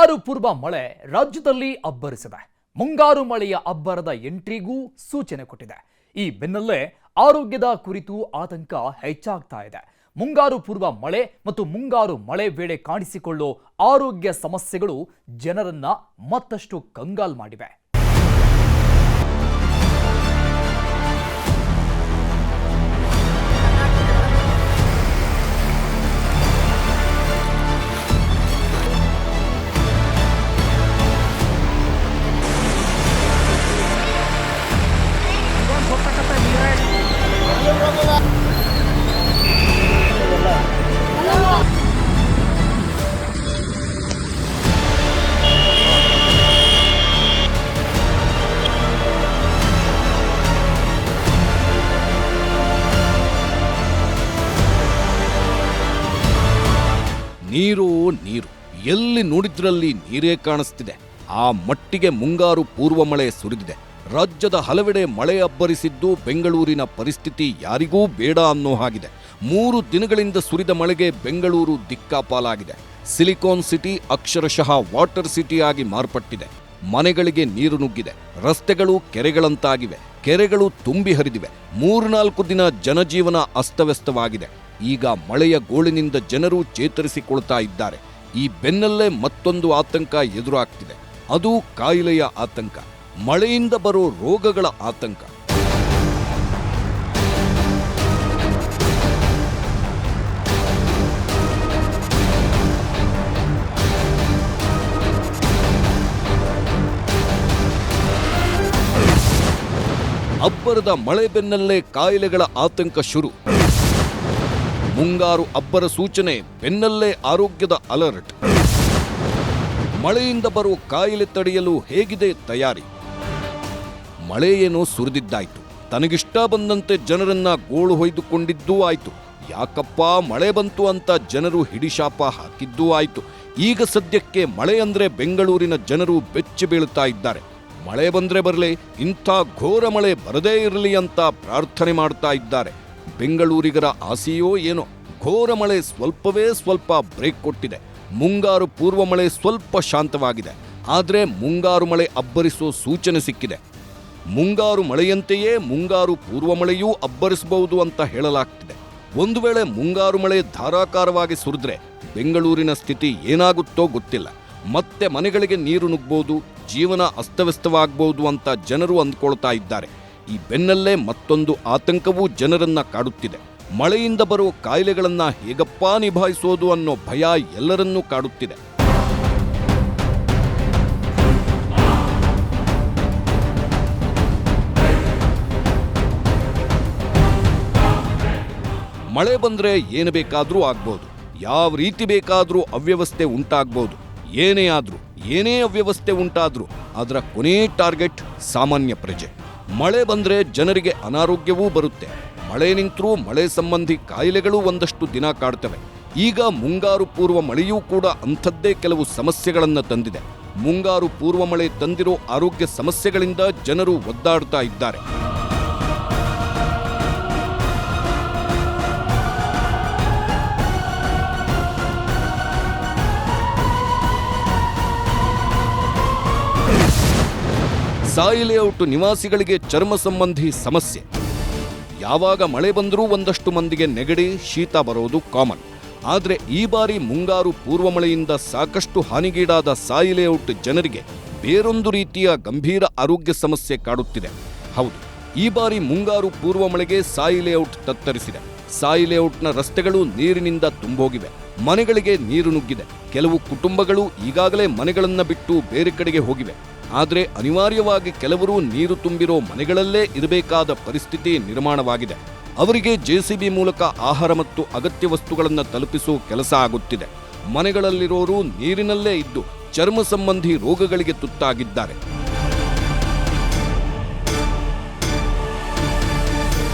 ಮುಂಗಾರು ಪೂರ್ವ ಮಳೆ ರಾಜ್ಯದಲ್ಲಿ ಅಬ್ಬರಿಸಿದೆ. ಮುಂಗಾರು ಮಳೆಯ ಅಬ್ಬರದ ಎಂಟ್ರಿಗೂ ಸೂಚನೆ ಕೊಟ್ಟಿದೆ. ಈ ಬೆನ್ನಲ್ಲೇ ಆರೋಗ್ಯದ ಕುರಿತು ಆತಂಕ ಹೆಚ್ಚಾಗ್ತಾ ಇದೆ. ಮುಂಗಾರು ಪೂರ್ವ ಮಳೆ ಮತ್ತು ಮುಂಗಾರು ಮಳೆ ವೇಳೆ ಕಾಣಿಸಿಕೊಳ್ಳೋ ಆರೋಗ್ಯ ಸಮಸ್ಯೆಗಳು ಜನರನ್ನ ಮತ್ತಷ್ಟು ಕಂಗಾಲ್ ಮಾಡಿವೆ. ನೀರು ನೀರು ಎಲ್ಲಿ ನೋಡಿದ್ರಲ್ಲಿ ನೀರೇ ಕಾಣಿಸ್ತಿದೆ. ಆ ಮಟ್ಟಿಗೆ ಮುಂಗಾರು ಪೂರ್ವ ಮಳೆ ಸುರಿದಿದೆ. ರಾಜ್ಯದ ಹಲವೆಡೆ ಮಳೆ ಅಬ್ಬರಿಸಿದ್ದು ಬೆಂಗಳೂರಿನ ಪರಿಸ್ಥಿತಿ ಯಾರಿಗೂ ಬೇಡ ಅನ್ನೋ ಹಾಗಿದೆ. 3 ದಿನಗಳಿಂದ ಸುರಿದ ಮಳೆಗೆ ಬೆಂಗಳೂರು ದಿಕ್ಕಾಪಾಲಾಗಿದೆ. ಸಿಲಿಕಾನ್ ಸಿಟಿ ಅಕ್ಷರಶಃ ವಾಟರ್ ಸಿಟಿ ಆಗಿ ಮಾರ್ಪಟ್ಟಿದೆ. ಮನೆಗಳಿಗೆ ನೀರು ನುಗ್ಗಿದೆ. ರಸ್ತೆಗಳು ಕೆರೆಗಳಂತಾಗಿವೆ. ಕೆರೆಗಳು ತುಂಬಿ ಹರಿದಿವೆ. 3-4 ದಿನ ಜನಜೀವನ ಅಸ್ತವ್ಯಸ್ತವಾಗಿದೆ. ಈಗ ಮಳೆಯ ಗೋಳಿನಿಂದ ಜನರು ಚೇತರಿಸಿಕೊಳ್ತಾ ಇದ್ದಾರೆ. ಈ ಬೆನ್ನಲ್ಲೇ ಮತ್ತೊಂದು ಆತಂಕ ಎದುರಾಗ್ತಿದೆ. ಅದು ಕಾಯಿಲೆಯ ಆತಂಕ, ಮಳೆಯಿಂದ ಬರೋ ರೋಗಗಳ ಆತಂಕ. ಅಬ್ಬರದ ಮಳೆ ಬೆನ್ನಲ್ಲೇ ಕಾಯಿಲೆಗಳ ಆತಂಕ ಶುರು. ಮುಂಗಾರು ಅಬ್ಬರ ಸೂಚನೆ ಬೆನ್ನಲ್ಲೇ ಆರೋಗ್ಯದ ಅಲರ್ಟ್. ಮಳೆಯಿಂದ ಬರೋ ಕಾಯಿಲೆ ತಡೆಯಲು ಹೇಗಿದೆ ತಯಾರಿ? ಮಳೆ ಏನೋ ಸುರಿದಿದ್ದಾಯ್ತು, ತನಗಿಷ್ಟ ಬಂದಂತೆ ಜನರನ್ನ ಗೋಳು ಹೊಯ್ದುಕೊಂಡಿದ್ದೂ ಆಯ್ತು. ಯಾಕಪ್ಪ ಮಳೆ ಬಂತು ಅಂತ ಜನರು ಹಿಡಿಶಾಪ ಹಾಕಿದ್ದೂ ಆಯ್ತು. ಈಗ ಸದ್ಯಕ್ಕೆ ಮಳೆ ಅಂದ್ರೆ ಬೆಂಗಳೂರಿನ ಜನರು ಬೆಚ್ಚಿ ಬೀಳುತ್ತಾ ಇದ್ದಾರೆ. ಮಳೆ ಬಂದ್ರೆ ಬರಲಿ, ಇಂಥ ಘೋರ ಮಳೆ ಬರದೇ ಇರಲಿ ಅಂತ ಪ್ರಾರ್ಥನೆ ಮಾಡ್ತಾ ಇದ್ದಾರೆ. ಬೆಂಗಳೂರಿಗರ ಆಸೆಯೋ ಏನೋ, ಘೋರ ಮಳೆ ಸ್ವಲ್ಪವೇ ಸ್ವಲ್ಪ ಬ್ರೇಕ್ ಕೊಟ್ಟಿದೆ. ಮುಂಗಾರು ಪೂರ್ವ ಮಳೆ ಸ್ವಲ್ಪ ಶಾಂತವಾಗಿದೆ. ಆದರೆ ಮುಂಗಾರು ಮಳೆ ಅಬ್ಬರಿಸೋ ಸೂಚನೆ ಸಿಕ್ಕಿದೆ. ಮುಂಗಾರು ಮಳೆಯಂತೆಯೇ ಮುಂಗಾರು ಪೂರ್ವ ಮಳೆಯೂ ಅಬ್ಬರಿಸಬಹುದು ಅಂತ ಹೇಳಲಾಗ್ತಿದೆ. ಒಂದು ವೇಳೆ ಮುಂಗಾರು ಮಳೆ ಧಾರಾಕಾರವಾಗಿ ಸುರಿದ್ರೆ ಬೆಂಗಳೂರಿನ ಸ್ಥಿತಿ ಏನಾಗುತ್ತೋ ಗೊತ್ತಿಲ್ಲ. ಮತ್ತೆ ಮನೆಗಳಿಗೆ ನೀರು ನುಗ್ಬಹುದು, ಜೀವನ ಅಸ್ತವ್ಯಸ್ತವಾಗಬಹುದು ಅಂತ ಜನರು ಅಂದ್ಕೊಳ್ತಾ ಇದ್ದಾರೆ. ಈ ಬೆನ್ನಲ್ಲೇ ಮತ್ತೊಂದು ಆತಂಕವೂ ಜನರನ್ನ ಕಾಡುತ್ತಿದೆ. ಮಳೆಯಿಂದ ಬರುವ ಕಾಯಿಲೆಗಳನ್ನ ಹೇಗಪ್ಪಾ ನಿಭಾಯಿಸೋದು ಅನ್ನೋ ಭಯ ಎಲ್ಲರನ್ನೂ ಕಾಡುತ್ತಿದೆ. ಮಳೆ ಬಂದ್ರೆ ಏನು ಬೇಕಾದ್ರೂ ಆಗ್ಬೋದು, ಯಾವ ರೀತಿ ಬೇಕಾದ್ರೂ ಅವ್ಯವಸ್ಥೆ ಉಂಟಾಗ್ಬೋದು. ಏನೇ ಆದ್ರೂ, ಏನೇ ಅವ್ಯವಸ್ಥೆ ಉಂಟಾದ್ರೂ ಅದರ ಕೊನೇ ಟಾರ್ಗೆಟ್ ಸಾಮಾನ್ಯ ಪ್ರಜೆ. ಮಳೆ ಬಂದ್ರೆ ಜನರಿಗೆ ಅನಾರೋಗ್ಯವೂ ಬರುತ್ತೆ. ಮಳೆ ನಿಂತರೂ ಮಳೆ ಸಂಬಂಧಿ ಕಾಯಿಲೆಗಳು ಒಂದಷ್ಟು ದಿನ ಕಾಡ್ತವೆ. ಈಗ ಮುಂಗಾರು ಪೂರ್ವ ಮಳೆಯೂ ಕೂಡ ಅಂಥದ್ದೇ ಕೆಲವು ಸಮಸ್ಯೆಗಳನ್ನು ತಂದಿದೆ. ಮುಂಗಾರು ಪೂರ್ವ ಮಳೆ ತಂದಿರೋ ಆರೋಗ್ಯ ಸಮಸ್ಯೆಗಳಿಂದ ಜನರು ಒದ್ದಾಡ್ತಾ ಇದ್ದಾರೆ. ಸಾಯಿ ಲೇಔಟ್ ನಿವಾಸಿಗಳಿಗೆ ಚರ್ಮ ಸಂಬಂಧಿ ಸಮಸ್ಯೆ. ಯಾವಾಗ ಮಳೆ ಬಂದರೂ ಒಂದಷ್ಟು ಮಂದಿಗೆ ನೆಗಡಿ, ಶೀತ ಬರೋದು ಕಾಮನ್. ಆದರೆ ಈ ಬಾರಿ ಮುಂಗಾರು ಪೂರ್ವ ಮಳೆಯಿಂದ ಸಾಕಷ್ಟು ಹಾನಿಗೀಡಾದ ಸಾಯಿ ಲೇಔಟ್ ಜನರಿಗೆ ಬೇರೊಂದು ರೀತಿಯ ಗಂಭೀರ ಆರೋಗ್ಯ ಸಮಸ್ಯೆ ಕಾಡುತ್ತಿದೆ. ಹೌದು, ಈ ಬಾರಿ ಮುಂಗಾರು ಪೂರ್ವ ಮಳೆಗೆ ಸಾಯಿ ಲೇಔಟ್ ತತ್ತರಿಸಿದೆ. ಸಾಯಿ ಲೇಔಟ್ನ ರಸ್ತೆಗಳು ನೀರಿನಿಂದ ತುಂಬೋಗಿವೆ. ಮನೆಗಳಿಗೆ ನೀರು ನುಗ್ಗಿದೆ. ಕೆಲವು ಕುಟುಂಬಗಳು ಈಗಾಗಲೇ ಮನೆಗಳನ್ನ ಬಿಟ್ಟು ಬೇರೆ ಕಡೆಗೆ ಹೋಗಿವೆ. ಆದರೆ ಅನಿವಾರ್ಯವಾಗಿ ಕೆಲವರು ನೀರು ತುಂಬಿರೋ ಮನೆಗಳಲ್ಲೇ ಇರಬೇಕಾದ ಪರಿಸ್ಥಿತಿ ನಿರ್ಮಾಣವಾಗಿದೆ. ಅವರಿಗೆ ಜೆಸಿಬಿ ಮೂಲಕ ಆಹಾರ ಮತ್ತು ಅಗತ್ಯ ವಸ್ತುಗಳನ್ನು ತಲುಪಿಸುವ ಕೆಲಸ ಆಗುತ್ತಿದೆ. ಮನೆಗಳಲ್ಲಿರೋರು ನೀರಿನಲ್ಲೇ ಇದ್ದು ಚರ್ಮ ಸಂಬಂಧಿ ರೋಗಗಳಿಗೆ ತುತ್ತಾಗಿದ್ದಾರೆ.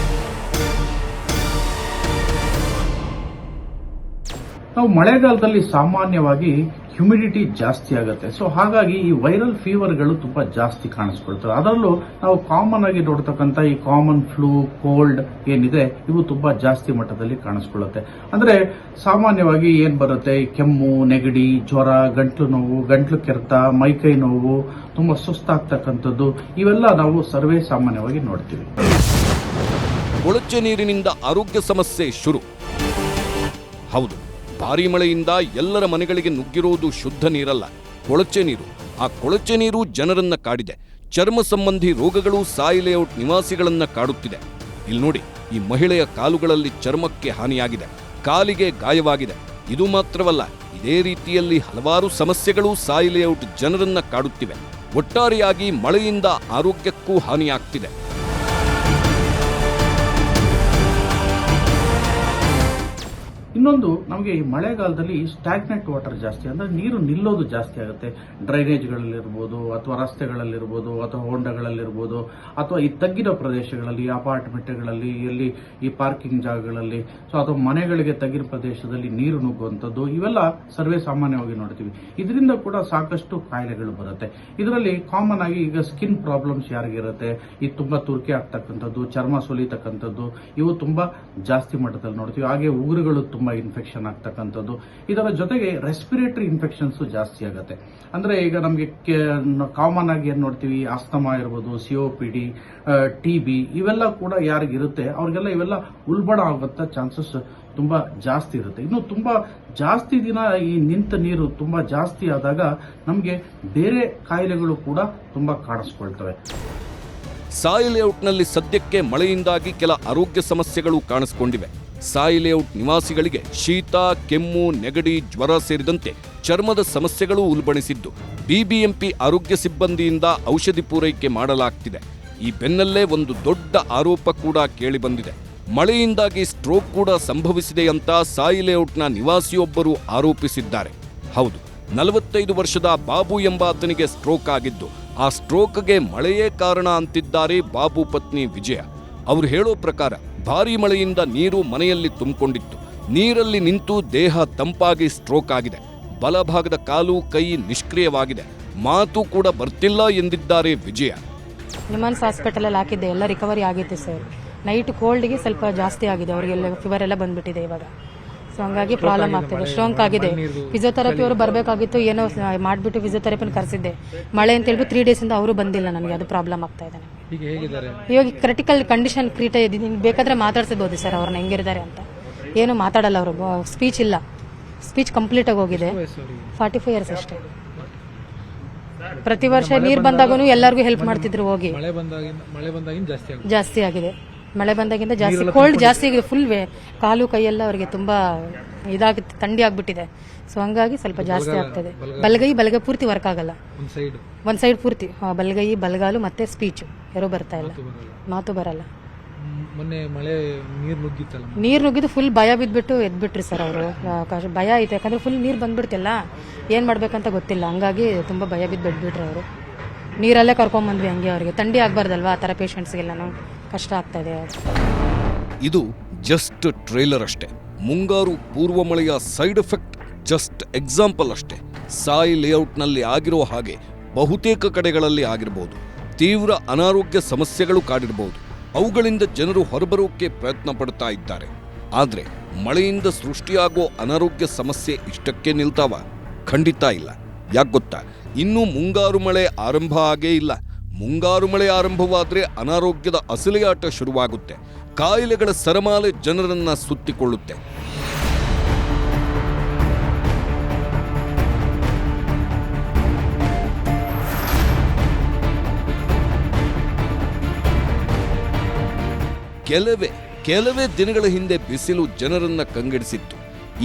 ನಾವು ಮಳೆಗಾಲದಲ್ಲಿ ಸಾಮಾನ್ಯವಾಗಿ ಹ್ಯುಮಿಡಿಟಿ ಜಾಸ್ತಿ ಆಗುತ್ತೆ. ಸೊ ಹಾಗಾಗಿ ಈ ವೈರಲ್ ಫೀವರ್ಗಳು ತುಂಬಾ ಜಾಸ್ತಿ ಕಾಣಿಸ್ಕೊಳ್ತವೆ. ಅದರಲ್ಲೂ ನಾವು ಕಾಮನ್ ಆಗಿ ನೋಡ್ತಕ್ಕಂಥ ಈ ಕಾಮನ್ ಫ್ಲೂ, ಕೋಲ್ಡ್ ಏನಿದೆ ಇವು ತುಂಬಾ ಜಾಸ್ತಿ ಮಟ್ಟದಲ್ಲಿ ಕಾಣಿಸ್ಕೊಳ್ಳುತ್ತೆ. ಅಂದ್ರೆ ಸಾಮಾನ್ಯವಾಗಿ ಏನ್ ಬರುತ್ತೆ, ಈ ಕೆಮ್ಮು, ನೆಗಡಿ, ಜ್ವರ, ಗಂಟ್ಲು ನೋವು, ಗಂಟ್ಲು ಕೆರೆತ, ಮೈಕೈ ನೋವು, ತುಂಬಾ ಸುಸ್ತಾಗ್ತಕ್ಕಂಥದ್ದು, ಇವೆಲ್ಲ ನಾವು ಸರ್ವೇ ಸಾಮಾನ್ಯವಾಗಿ ನೋಡ್ತೀವಿ. ಕೊಳಚೆ ನೀರಿನಿಂದ ಆರೋಗ್ಯ ಸಮಸ್ಯೆ ಶುರು. ಹೌದು, ಭಾರೀ ಮಳೆಯಿಂದ ಎಲ್ಲರ ಮನೆಗಳಿಗೆ ನುಗ್ಗಿರೋದು ಶುದ್ಧ ನೀರಲ್ಲ, ಕೊಳಚೆ ನೀರು. ಆ ಕೊಳಚೆ ನೀರು ಜನರನ್ನ ಕಾಡಿದೆ. ಚರ್ಮ ಸಂಬಂಧಿ ರೋಗಗಳು ಸಾಯಿ ಲೇಔಟ್ ನಿವಾಸಿಗಳನ್ನ ಕಾಡುತ್ತಿದೆ. ಇಲ್ಲಿ ನೋಡಿ, ಈ ಮಹಿಳೆಯ ಕಾಲುಗಳಲ್ಲಿ ಚರ್ಮಕ್ಕೆ ಹಾನಿಯಾಗಿದೆ, ಕಾಲಿಗೆ ಗಾಯವಾಗಿದೆ. ಇದು ಮಾತ್ರವಲ್ಲ, ಇದೇ ರೀತಿಯಲ್ಲಿ ಹಲವಾರು ಸಮಸ್ಯೆಗಳು ಸಾಯಿ ಲೇಔಟ್ ಜನರನ್ನ ಕಾಡುತ್ತಿವೆ. ಒಟ್ಟಾರೆಯಾಗಿ ಮಳೆಯಿಂದ ಆರೋಗ್ಯಕ್ಕೂ ಹಾನಿಯಾಗ್ತಿದೆ. ಇನ್ನೊಂದು, ನಮಗೆ ಈ ಮಳೆಗಾಲದಲ್ಲಿ ಸ್ಟ್ಯಾಗ್ನೆಂಟ್ ವಾಟರ್ ಜಾಸ್ತಿ, ಅಂದ್ರೆ ನೀರು ನಿಲ್ಲೋದು ಜಾಸ್ತಿ ಆಗುತ್ತೆ. ಡ್ರೈನೇಜ್ಗಳಲ್ಲಿರ್ಬೋದು, ಅಥವಾ ರಸ್ತೆಗಳಲ್ಲಿರ್ಬೋದು, ಅಥವಾ ಹೊಂಡಗಳಲ್ಲಿರ್ಬೋದು, ಅಥವಾ ಈ ತಗ್ಗಿನ ಪ್ರದೇಶಗಳಲ್ಲಿ, ಅಪಾರ್ಟ್ಮೆಂಟ್ಗಳಲ್ಲಿ, ಎಲ್ಲಿ ಈ ಪಾರ್ಕಿಂಗ್ ಜಾಗಗಳಲ್ಲಿ, ಸೊ ಅಥವಾ ಮನೆಗಳಿಗೆ ತಗ್ಗಿನ ಪ್ರದೇಶದಲ್ಲಿ ನೀರು ನುಗ್ಗುವಂಥದ್ದು, ಇವೆಲ್ಲ ಸರ್ವೇ ಸಾಮಾನ್ಯವಾಗಿ ನೋಡ್ತೀವಿ. ಇದರಿಂದ ಕೂಡ ಸಾಕಷ್ಟು ಕಾಯಿಲೆಗಳು ಬರುತ್ತೆ. ಇದರಲ್ಲಿ ಕಾಮನ್ ಆಗಿ ಈಗ ಸ್ಕಿನ್ ಪ್ರಾಬ್ಲಮ್ಸ್ ಯಾರಿಗಿರುತ್ತೆ, ಈ ತುಂಬಾ ತುರ್ಕೆ ಆಗ್ತಕ್ಕಂಥದ್ದು, ಚರ್ಮ ಸುಲಿತಕ್ಕಂಥದ್ದು, ಇವು ತುಂಬಾ ಜಾಸ್ತಿ ಮಟ್ಟದಲ್ಲಿ ನೋಡ್ತೀವಿ. ಹಾಗೆ ಉಗುರುಗಳು ತುಂಬಾ ಇನ್ಫೆಕ್ಷನ್ ಆಗ್ತಕ್ಕಂಥದ್ದು. ಇದರ ಜೊತೆಗೆ ರೆಸ್ಪಿರೇಟರಿ ಇನ್ಫೆಕ್ಷನ್ಸ್ ಜಾಸ್ತಿ ಆಗುತ್ತೆ. ಅಂದ್ರೆ ಈಗ ನಮಗೆ ಕಾಮನ್ ಆಗಿ ಏನ್ ನೋಡ್ತೀವಿ, ಆಸ್ತಮಾ ಇರ್ಬೋದು, COPD, TB, ಇವೆಲ್ಲ ಕೂಡ ಯಾರಿಗಿರುತ್ತೆ ಅವ್ರಿಗೆಲ್ಲ ಇವೆಲ್ಲ ಉಲ್ಬಣ ಆಗುವಂತ ಚಾನ್ಸಸ್ ತುಂಬಾ ಜಾಸ್ತಿ ಇರುತ್ತೆ. ಇನ್ನು ತುಂಬಾ ಜಾಸ್ತಿ ದಿನ ಈ ನಿಂತ ನೀರು ತುಂಬಾ ಜಾಸ್ತಿ ಆದಾಗ ನಮಗೆ ಬೇರೆ ಕಾಯಿಲೆಗಳು ಕೂಡ ತುಂಬಾ ಕಾಣಿಸ್ಕೊಳ್ತವೆ. ಸಾಯಿ ಲೇಔಟ್ನಲ್ಲಿ ಸದ್ಯಕ್ಕೆ ಮಳೆಯಿಂದಾಗಿ ಕೆಲ ಆರೋಗ್ಯ ಸಮಸ್ಯೆಗಳು ಕಾಣಿಸಿಕೊಂಡಿವೆ. ಸಾಯಿ ಲೇಔಟ್ ನಿವಾಸಿಗಳಿಗೆ ಶೀತ, ಕೆಮ್ಮು, ನೆಗಡಿ, ಜ್ವರ ಸೇರಿದಂತೆ ಚರ್ಮದ ಸಮಸ್ಯೆಗಳು ಉಲ್ಬಣಿಸಿದ್ದು BBMP ಆರೋಗ್ಯ ಸಿಬ್ಬಂದಿಯಿಂದ ಔಷಧಿ ಪೂರೈಕೆ ಮಾಡಲಾಗ್ತಿದೆ. ಈ ಬೆನ್ನಲ್ಲೇ ಒಂದು ದೊಡ್ಡ ಆರೋಪ ಕೂಡ ಕೇಳಿಬಂದಿದೆ. ಮಳೆಯಿಂದಾಗಿ ಸ್ಟ್ರೋಕ್ ಕೂಡ ಸಂಭವಿಸಿದೆ ಅಂತ ಸಾಯಿ ಲೇಔಟ್ನ ನಿವಾಸಿಯೊಬ್ಬರು ಆರೋಪಿಸಿದ್ದಾರೆ. ಹೌದು, 45 ವರ್ಷದ ಬಾಬು ಎಂಬಾತನಿಗೆ ಸ್ಟ್ರೋಕ್ ಆಗಿದ್ದು, ಆ ಸ್ಟ್ರೋಕ್ಗೆ ಮಳೆಯೇ ಕಾರಣ ಅಂತಿದ್ದಾರೆ ಬಾಬು ಪತ್ನಿ ವಿಜಯ. ಅವರು ಹೇಳೋ ಪ್ರಕಾರ ಭಾರೀ ಮಳೆಯಿಂದ ನೀರು ಮನೆಯಲ್ಲಿ ತುಂಬಿಕೊಂಡಿತ್ತು. ನೀರಲ್ಲಿ ನಿಂತು ದೇಹ ತಂಪಾಗಿ ಸ್ಟ್ರೋಕ್ ಆಗಿದೆ. ಬಲಭಾಗದ ಕಾಲು, ಕೈ ನಿಷ್ಕ್ರಿಯವಾಗಿದೆ. ಮಾತು ಕೂಡ ಬರ್ತಿಲ್ಲ ಎಂದಿದ್ದಾರೆ ವಿಜಯ. ನಿಮಾನ್ಸ್ ಹಾಸ್ಪಿಟಲಲ್ಲಿ ಹಾಕಿದ್ದೆ, ಎಲ್ಲ ರಿಕವರಿ ಆಗಿತ್ತು ಸರ್. ನೈಟ್ ಕೋಲ್ಡ್ಗೆ ಸ್ವಲ್ಪ ಜಾಸ್ತಿ ಆಗಿದೆ, ಅವರಿಗೆಲ್ಲ ಫೀವರ್ ಎಲ್ಲ ಬಂದ್ಬಿಟ್ಟಿದೆ ಇವಾಗ. ಸೊ ಹಂಗಾಗಿ ಪ್ರಾಬ್ಲಮ್ ಆಗ್ತಿದೆ, ಸ್ಟ್ರೋಕ್ ಆಗಿದೆ. ಫಿಸಿಯೋಥೆರಪಿ ಅವರು ಬರಬೇಕಾಗಿತ್ತು, ಏನೋ ಮಾಡಿಬಿಟ್ಟು ಫಿಸಿಯೋಥೆರಪಿನ ಕರೆಸಿದ್ದೆ. ಮಳೆ ಅಂತ ಹೇಳ್ಬಿಟ್ಟು 3 ಡೇಸಿಂದ ಅವರು ಬಂದಿಲ್ಲ. ನನಗೆ ಅದು ಪ್ರಾಬ್ಲಮ್ ಆಗ್ತಾ ಇದೆ. ಇವಾಗ ಕ್ರಿಟಿಕಲ್ ಕಂಡೀಷನ್ ಕ್ರಿಯೇಟ್ ಆಗಿದೆ. ಬೇಕಾದ್ರೆ ಮಾತಾಡ್ಸಬಹುದು ಸರ್ ಅವ್ರನ್ನ ಹೆಂಗಿದ್ದಾರೆ ಅಂತ. ಏನು ಮಾತಾಡಲ್ಲ ಅವರು, ಸ್ಪೀಚ್ ಇಲ್ಲ, ಸ್ಪೀಚ್ ಕಂಪ್ಲೀಟ್ ಆಗಿ ಹೋಗಿದೆ. 45 ಇಯರ್ಸ್ ಅಷ್ಟೇ. ಪ್ರತಿ ವರ್ಷ ನೀರು ಬಂದಾಗೂ ಎಲ್ಲರಿಗೂ ಹೆಲ್ಪ್ ಮಾಡ್ತಿದ್ರು ಹೋಗಿ. ಜಾಸ್ತಿ ಆಗಿದೆ, ಮಳೆ ಬಂದಾಗಿಂದ ಜಾಸ್ತಿ. ಕೋಲ್ಡ್ ಜಾಸ್ತಿ ಆಗಿದೆ, ಫುಲ್ ಕಾಲು ಕೈಯೆಲ್ಲ ಅವರಿಗೆ ತುಂಬಾ ಇದಾಗುತ್ತೆ, ಥಂಡಿ ಆಗ್ಬಿಟ್ಟಿದೆ. ಸೊ ಹಂಗಾಗಿ ಸ್ವಲ್ಪ ಜಾಸ್ತಿ ಆಗ್ತದೆ. ಬಲಗೈ ಪೂರ್ತಿ ವರ್ಕ್ ಆಗಲ್ಲ, ಒಂದ್ ಸೈಡ್ ಪೂರ್ತಿ ಬಲಗೈ, ಬಲಗಾಲು ಮತ್ತೆ ಸ್ಪೀಚ್ ಯಾರೋ ಬರ್ತಾ ಇಲ್ಲ, ಮಾತು ಬರಲ್ಲ. ಮೊನ್ನೆ ಮಳೆ ನೀರು ನುಗ್ಗಿದ್ದು ಫುಲ್ ಭಯ ಬಿದ್ಬಿಟ್ಟು ಎದ್ಬಿಟ್ರಿ ಸರ್ ಅವರು. ಭಯ ಆಯ್ತು, ಯಾಕಂದ್ರೆ ಫುಲ್ ನೀರು ಬಂದ್ಬಿಡ್ತಿಲ್ಲ, ಏನ್ ಮಾಡ್ಬೇಕಂತ ಗೊತ್ತಿಲ್ಲ. ಹಂಗಾಗಿ ತುಂಬಾ ಭಯ ಬಿದ್ದು ಬಿಟ್ಬಿಟ್ರಿ ಅವರು. ನೀರಲ್ಲೇ ಕರ್ಕೊಂಡ್ಬಂದ್ವಿ ಹಂಗೆ. ಅವರಿಗೆ ಥಂಡಿ ಆಗ್ಬಾರ್ದಲ್ವಾ, ಆ ಥರ ಪೇಷಂಟ್ಸ್ಗೆಲ್ಲನೂ ಕಷ್ಟ ಆಗ್ತಾ ಇದೆ. ಇದು ಜಸ್ಟ್ ಟ್ರೇಲರ್ ಅಷ್ಟೇ. ಮುಂಗಾರು ಪೂರ್ವ ಮಳೆಯ ಸೈಡ್ ಎಫೆಕ್ಟ್ ಜಸ್ಟ್ ಎಕ್ಸಾಂಪಲ್ ಅಷ್ಟೇ. ಸಾಯಿ ಲೇಔಟ್ನಲ್ಲಿ ಆಗಿರೋ ಹಾಗೆ ಬಹುತೇಕ ಕಡೆಗಳಲ್ಲಿ ಆಗಿರಬಹುದು. ತೀವ್ರ ಅನಾರೋಗ್ಯ ಸಮಸ್ಯೆಗಳು ಕಾಡಿರಬಹುದು. ಅವುಗಳಿಂದ ಜನರು ಹೊರಬರೋಕೆ ಪ್ರಯತ್ನ ಪಡ್ತಾ ಇದ್ದಾರೆ. ಆದ್ರೆ ಮಳೆಯಿಂದ ಸೃಷ್ಟಿಯಾಗೋ ಅನಾರೋಗ್ಯ ಸಮಸ್ಯೆ ಇಷ್ಟಕ್ಕೆ ನಿಲ್ತಾವ? ಖಂಡಿತ ಇಲ್ಲ. ಯಾಕೆ ಗೊತ್ತಾ? ಇನ್ನೂ ಮುಂಗಾರು ಮಳೆ ಆರಂಭ ಆಗೇ ಇಲ್ಲ. ಮುಂಗಾರು ಮಳೆ ಆರಂಭವಾದ್ರೆ ಅನಾರೋಗ್ಯದ ಅಸಲಿಯಾಟ ಶುರುವಾಗುತ್ತೆ. ಕಾಯಿಲೆಗಳ ಸರಮಾಲೆ ಜನರನ್ನ ಸುತ್ತಿಕೊಳ್ಳುತ್ತೆ. ಕೆಲವೇ ದಿನಗಳ ಹಿಂದೆ ಬಿಸಿಲು ಜನರನ್ನ ಕಂಗೆಡಿಸಿತ್ತು.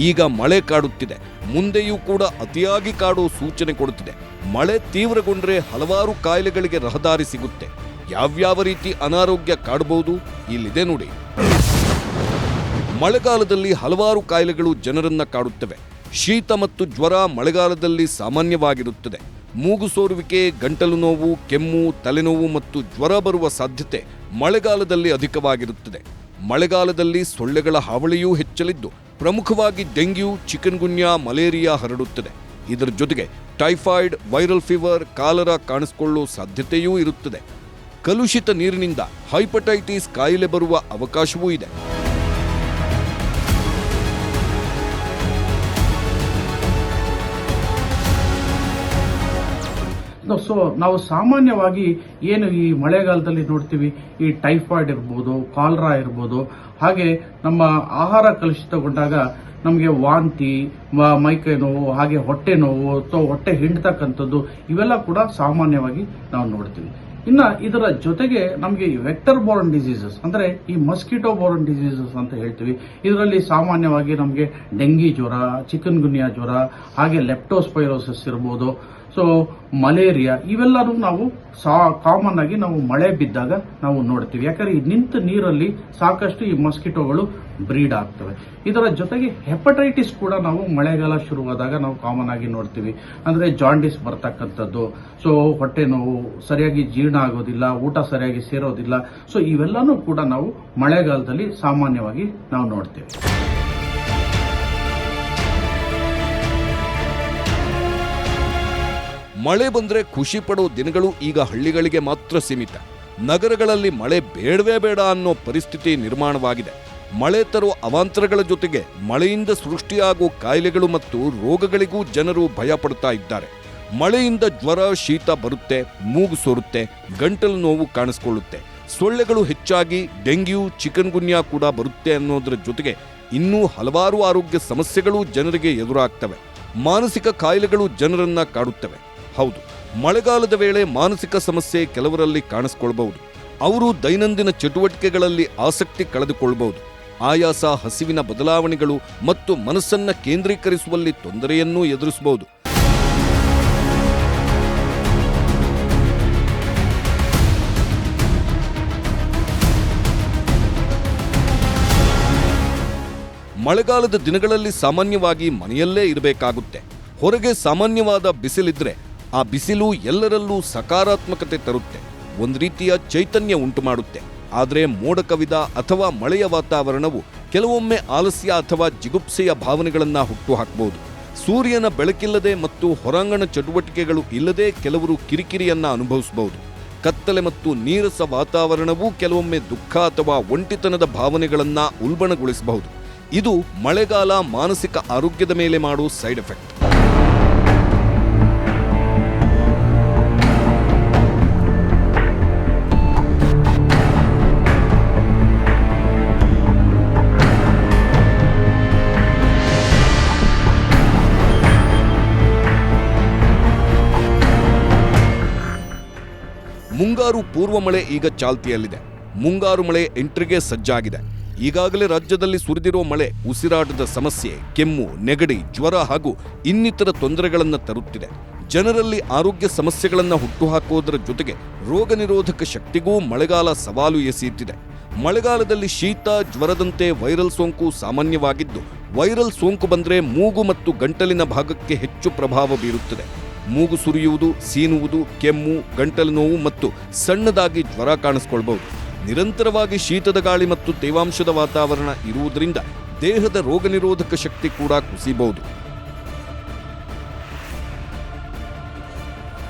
ಈಗ ಮಳೆ ಕಾಡುತ್ತಿದೆ. ಮುಂದೆಯೂ ಕೂಡ ಅತಿಯಾಗಿ ಕಾಡೋ ಸೂಚನೆ ಕೊಡುತ್ತಿದೆ. ಮಳೆ ತೀವ್ರಗೊಂಡ್ರೆ ಹಲವಾರು ಕಾಯಿಲೆಗಳಿಗೆ ರಹದಾರಿ ಸಿಗುತ್ತೆ. ಯಾವ್ಯಾವ ರೀತಿ ಅನಾರೋಗ್ಯ ಕಾಡಬಹುದು ಇಲ್ಲಿದೆ ನೋಡಿ. ಮಳೆಗಾಲದಲ್ಲಿ ಹಲವಾರು ಕಾಯಿಲೆಗಳು ಜನರನ್ನ ಕಾಡುತ್ತವೆ. ಶೀತ ಮತ್ತು ಜ್ವರ ಮಳೆಗಾಲದಲ್ಲಿ ಸಾಮಾನ್ಯವಾಗಿರುತ್ತದೆ. ಮೂಗು ಸೋರುವಿಕೆ, ಗಂಟಲು ನೋವು, ಕೆಮ್ಮು, ತಲೆನೋವು ಮತ್ತು ಜ್ವರ ಬರುವ ಸಾಧ್ಯತೆ ಮಳೆಗಾಲದಲ್ಲಿ ಅಧಿಕವಾಗಿರುತ್ತದೆ. ಮಳೆಗಾಲದಲ್ಲಿ ಸೊಳ್ಳೆಗಳ ಹಾವಳಿಯೂ ಹೆಚ್ಚಲಿದ್ದು ಪ್ರಮುಖವಾಗಿ ಡೆಂಗ್ಯೂ, ಚಿಕನ್ ಗುನ್ಯಾ, ಮಲೇರಿಯಾ ಹರಡುತ್ತದೆ. ಇದರ ಜೊತೆಗೆ ಟೈಫಾಯ್ಡ್, ವೈರಲ್ ಫೀವರ್, ಕಾಲರಾ ಕಾಣಿಸಿಕೊಳ್ಳುವ ಸಾಧ್ಯತೆಯೂ ಇರುತ್ತದೆ. ಕಲುಷಿತ ನೀರಿನಿಂದ ಹೈಪಟೈಟಿಸ್ ಕಾಯಿಲೆ ಬರುವ ಅವಕಾಶವೂ ಇದೆ. ಸೊ ನಾವು ಸಾಮಾನ್ಯವಾಗಿ ಏನು ಈ ಮಳೆಗಾಲದಲ್ಲಿ ನೋಡ್ತೀವಿ, ಈ ಟೈಫಾಯ್ಡ್ ಇರ್ಬೋದು, ಕಾಲರಾ ಇರ್ಬೋದು, ಹಾಗೆ ನಮ್ಮ ಆಹಾರ ಕಲುಷಿತಗೊಂಡಾಗ ನಮಗೆ ವಾಂತಿ, ಮೈಕೈ ನೋವು, ಹಾಗೆ ಹೊಟ್ಟೆ ನೋವು ಅಥವಾ ಹೊಟ್ಟೆ ಹಿಂಡ್ತಕ್ಕಂಥದ್ದು ಇವೆಲ್ಲ ಕೂಡ ಸಾಮಾನ್ಯವಾಗಿ ನಾವು ನೋಡ್ತೀವಿ. ಇನ್ನ ಇದರ ಜೊತೆಗೆ ನಮಗೆ ವೆಕ್ಟರ್ ಬೋರ್ನ್ ಡಿಸೀಸಸ್ ಅಂದ್ರೆ ಈ ಮಸ್ಕಿಟೋ ಬೋರ್ನ್ ಡಿಸೀಸಸ್ ಅಂತ ಹೇಳ್ತೀವಿ. ಇದರಲ್ಲಿ ಸಾಮಾನ್ಯವಾಗಿ ನಮಗೆ ಡೆಂಗಿ ಜ್ವರ, ಚಿಕನ್ ಗುನ್ಯಾ ಜ್ವರ, ಹಾಗೆ ಲೆಪ್ಟೋಸ್ಪೈರೋಸಿಸ್ ಇರ್ಬೋದು, ಸೊ ಮಲೇರಿಯಾ ಇವೆಲ್ಲರೂ ನಾವು ಕಾಮನ್ ಆಗಿ ನಾವು ಮಳೆ ಬಿದ್ದಾಗ ನಾವು ನೋಡ್ತೀವಿ. ಯಾಕಂದ್ರೆ ಈ ನಿಂತ ನೀರಲ್ಲಿ ಸಾಕಷ್ಟು ಈ ಮಸ್ಕಿಟೋಗಳು ಬ್ರೀಡ್ ಆಗ್ತವೆ. ಇದರ ಜೊತೆಗೆ ಹೆಪಟೈಟಿಸ್ ಕೂಡ ನಾವು ಮಳೆಗಾಲ ಶುರುವಾದಾಗ ನಾವು ಕಾಮನ್ ಆಗಿ ನೋಡ್ತೀವಿ. ಅಂದ್ರೆ ಜಾಂಡಿಸ್ ಬರ್ತಕ್ಕಂಥದ್ದು, ಸೊ ಹೊಟ್ಟೆ ನೋವು, ಸರಿಯಾಗಿ ಜೀರ್ಣ ಆಗೋದಿಲ್ಲ, ಊಟ ಸರಿಯಾಗಿ ಸೇರೋದಿಲ್ಲ. ಸೊ ಇವೆಲ್ಲನೂ ಕೂಡ ನಾವು ಮಳೆಗಾಲದಲ್ಲಿ ಸಾಮಾನ್ಯವಾಗಿ ನಾವು ನೋಡ್ತೀವಿ. ಮಳೆ ಬಂದ್ರೆ ಖುಷಿ ಪಡೋ ದಿನಗಳು ಈಗ ಹಳ್ಳಿಗಳಿಗೆ ಮಾತ್ರ ಸೀಮಿತ. ನಗರಗಳಲ್ಲಿ ಮಳೆ ಬೇಡವೇ ಬೇಡ ಅನ್ನೋ ಪರಿಸ್ಥಿತಿ ನಿರ್ಮಾಣವಾಗಿದೆ. ಮಳೆ ತರೋ ಅವಾಂತರಗಳ ಜೊತೆಗೆ ಮಳೆಯಿಂದ ಸೃಷ್ಟಿಯಾಗೋ ಕಾಯಿಲೆಗಳು ಮತ್ತು ರೋಗಗಳಿಗೂ ಜನರು ಭಯ ಪಡ್ತಾ ಇದ್ದಾರೆ. ಮಳೆಯಿಂದ ಜ್ವರ, ಶೀತ ಬರುತ್ತೆ, ಮೂಗು ಸೋರುತ್ತೆ, ಗಂಟಲು ನೋವು ಕಾಣಿಸ್ಕೊಳ್ಳುತ್ತೆ, ಸೊಳ್ಳೆಗಳು ಹೆಚ್ಚಾಗಿ ಡೆಂಗ್ಯೂ, ಚಿಕನ್ ಗುನ್ಯಾ ಕೂಡ ಬರುತ್ತೆ ಅನ್ನೋದರ ಜೊತೆಗೆ ಇನ್ನೂ ಹಲವಾರು ಆರೋಗ್ಯ ಸಮಸ್ಯೆಗಳು ಜನರಿಗೆ ಎದುರಾಗ್ತವೆ. ಮಾನಸಿಕ ಕಾಯಿಲೆಗಳು ಜನರನ್ನ ಕಾಡುತ್ತವೆ. ಹೌದು, ಮಳೆಗಾಲದ ವೇಳೆ ಮಾನಸಿಕ ಸಮಸ್ಯೆ ಕೆಲವರಲ್ಲಿ ಕಾಣಿಸ್ಕೊಳ್ಬಹುದು. ಅವರು ದೈನಂದಿನ ಚಟುವಟಿಕೆಗಳಲ್ಲಿ ಆಸಕ್ತಿ ಕಳೆದುಕೊಳ್ಬಹುದು. ಆಯಾಸ, ಹಸಿವಿನ ಬದಲಾವಣೆಗಳು ಮತ್ತು ಮನಸ್ಸನ್ನ ಕೇಂದ್ರೀಕರಿಸುವಲ್ಲಿ ತೊಂದರೆಯನ್ನೂ ಎದುರಿಸಬಹುದು. ಮಳೆಗಾಲದ ದಿನಗಳಲ್ಲಿ ಸಾಮಾನ್ಯವಾಗಿ ಮನೆಯಲ್ಲೇ ಇರಬೇಕಾಗುತ್ತೆ. ಹೊರಗೆ ಸಾಮಾನ್ಯವಾದ ಬಿಸಿಲಿದ್ರೆ ಆ ಬಿಸಿಲು ಎಲ್ಲರಲ್ಲೂ ಸಕಾರಾತ್ಮಕತೆ ತರುತ್ತೆ, ಒಂದು ರೀತಿಯ ಚೈತನ್ಯ ಉಂಟು ಮಾಡುತ್ತೆ. ಆದರೆ ಮೋಡ ಕವಿದ ಅಥವಾ ಮಳೆಯ ವಾತಾವರಣವು ಕೆಲವೊಮ್ಮೆ ಆಲಸ್ಯ ಅಥವಾ ಜಿಗುಪ್ಸೆಯ ಭಾವನೆಗಳನ್ನ ಹುಟ್ಟುಹಾಕಬಹುದು. ಸೂರ್ಯನ ಬೆಳಕಿಲ್ಲದೆ ಮತ್ತು ಹೊರಾಂಗಣ ಚಟುವಟಿಕೆಗಳು ಇಲ್ಲದೆ ಕೆಲವರು ಕಿರಿಕಿರಿಯನ್ನ ಅನುಭವಿಸಬಹುದು. ಕತ್ತಲೆ ಮತ್ತು ನೀರಸ ವಾತಾವರಣವೂ ಕೆಲವೊಮ್ಮೆ ದುಃಖ ಅಥವಾ ಒಂಟಿತನದ ಭಾವನೆಗಳನ್ನ ಉಲ್ಬಣಗೊಳಿಸಬಹುದು. ಇದು ಮಳೆಗಾಲ ಮಾನಸಿಕ ಆರೋಗ್ಯದ ಮೇಲೆ ಮಾಡೋ ಸೈಡ್ ಎಫೆಕ್ಟ್. ಮುಂಗಾರು ಪೂರ್ವ ಮಳೆ ಈಗ ಚಾಲ್ತಿಯಲ್ಲಿದೆ. ಮುಂಗಾರು ಮಳೆ ಎಂಟ್ರಿಗೆ ಸಜ್ಜಾಗಿದೆ. ಈಗಾಗಲೇ ರಾಜ್ಯದಲ್ಲಿ ಸುರಿದಿರೋ ಮಳೆ ಉಸಿರಾಟದ ಸಮಸ್ಯೆ, ಕೆಮ್ಮು, ನೆಗಡಿ, ಜ್ವರ ಹಾಗೂ ಇನ್ನಿತರ ತೊಂದರೆಗಳನ್ನು ತರುತ್ತಿದೆ. ಜನರಲ್ಲಿ ಆರೋಗ್ಯ ಸಮಸ್ಯೆಗಳನ್ನು ಹುಟ್ಟುಹಾಕುವುದರ ಜೊತೆಗೆ ರೋಗ ನಿರೋಧಕ ಶಕ್ತಿಗೂ ಮಳೆಗಾಲ ಸವಾಲು ಎಸೆಯುತ್ತಿದೆ. ಮಳೆಗಾಲದಲ್ಲಿ ಶೀತ, ಜ್ವರದಂತೆ ವೈರಲ್ ಸೋಂಕು ಸಾಮಾನ್ಯವಾಗಿದ್ದು, ವೈರಲ್ ಸೋಂಕು ಬಂದರೆ ಮೂಗು ಮತ್ತು ಗಂಟಲಿನ ಭಾಗಕ್ಕೆ ಹೆಚ್ಚು ಪ್ರಭಾವ ಬೀರುತ್ತದೆ. ಮೂಗು ಸುರಿಯುವುದು, ಸೀನುವುದು, ಕೆಮ್ಮು, ಗಂಟಲು ನೋವು ಮತ್ತು ಸಣ್ಣದಾಗಿ ಜ್ವರ ಕಾಣಿಸಿಕೊಳ್ಳಬಹುದು. ನಿರಂತರವಾಗಿ ಶೀತದ ಗಾಳಿ ಮತ್ತು ತೇವಾಂಶದ ವಾತಾವರಣ ಇರುವುದರಿಂದ ದೇಹದ ರೋಗ ನಿರೋಧಕ ಶಕ್ತಿ ಕೂಡ ಕುಸಿಯಬಹುದು.